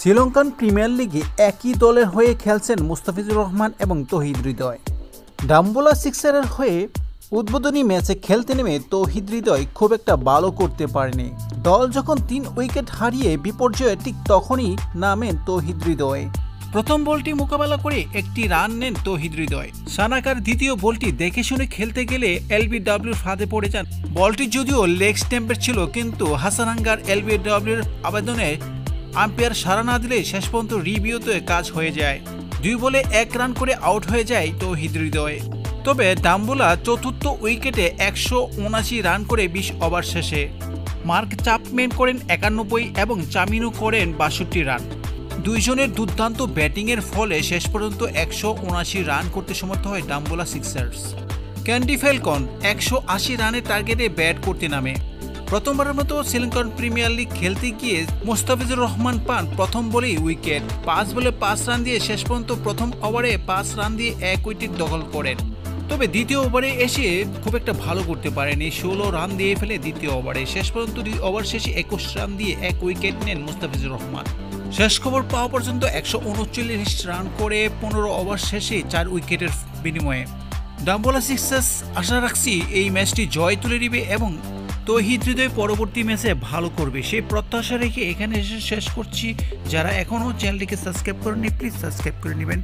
Sri Lankan premier লিগে একই দলের হয়ে খেলছেন মুস্তাফিজুর রহমান এবং তৌহিদ হৃদয়। ডাম্বোলা সিক্সারের হয়ে উদ্বোধনী ম্যাচে খেলতে নেমে তৌহিদ হৃদয় খুব একটা ভালো করতে পারেনি। দল যখন 3 উইকেট হারিয়ে বিপর্যয়ে ঠিক তখনই নামেন তৌহিদ হৃদয়। প্রথম বলটি মোকাবেলা করে একটি রান নেন তৌহিদ হৃদয়। সানাকার দ্বিতীয় বলটি দেখে শুনে খেলতে গেলে এলবিডব্লিউর ফাঁদে পড়ে যান। বলটি যদিও লেগ স্ট্যাম্পের ছিল, কিন্তু হাসানাঙ্গার এলবিডব্লিউর আবেদনে আম্পায়ার সাড়া না দিলে শেষ পর্যন্ত রিভিউতে কাজ হয়ে যায়। 2 বলে 1 রান করে আউট হয়ে যায় তৌহিদ হৃদয়। তবে ডাম্বোলা চতুর্থ উইকেটে 179 রান করে 20 ওভার শেষে। মার্ক চ্যাপম্যান করেন 91 এবং চামিনু করেন 62 রান। দুইজনের দুর্দান্ত ব্যাটিংয়ের ফলে শেষ পর্যন্ত 179 রান করতে সমর্থ হয় ডাম্বোলা সিক্সার্স। ক্যান্ডি ফ্যালকন 180 রানের টার্গেটে ব্যাট করতে নামে। প্রথমবারের মতো শ্রীলঙ্কান প্রিমিয়ার লিগ খেলতে গিয়ে মুস্তাফিজুর রহমান পান প্রথম বলেই উইকেট। 5 বলে 5 রান দিয়ে শেষ পর্যন্ত প্রথম ওভারে 5 রান দিয়ে 1 উইকেট দখল করেন। তবে দ্বিতীয় ওভারে এসে খুব একটা ভালো করতে পারেনি। 16 রান দিয়ে ফেলে দ্বিতীয় ওভারে। শেষ পর্যন্ত 2 ওভার শেষে 21 রান দিয়ে 1 উইকেট নেন মুস্তাফিজুর রহমান। শেষ খবর পাওয়া পর্যন্ত 139 রান করে 15 ওভার শেষে 4 উইকেটের বিনিময়ে। ডাম্বোলা সিক্সার্স আশা রাখছি এই ম্যাচটি জয় তুলে দিবে এবং তৌহিদ হৃদয় পরবর্তী ম্যাচে ভালো করবে, সেই প্রত্যাশা রেখে এখানে এসে শেষ করছি। যারা এখনও চ্যানেলটিকে সাবস্ক্রাইব করেননি প্লিজ সাবস্ক্রাইব করে নেবেন।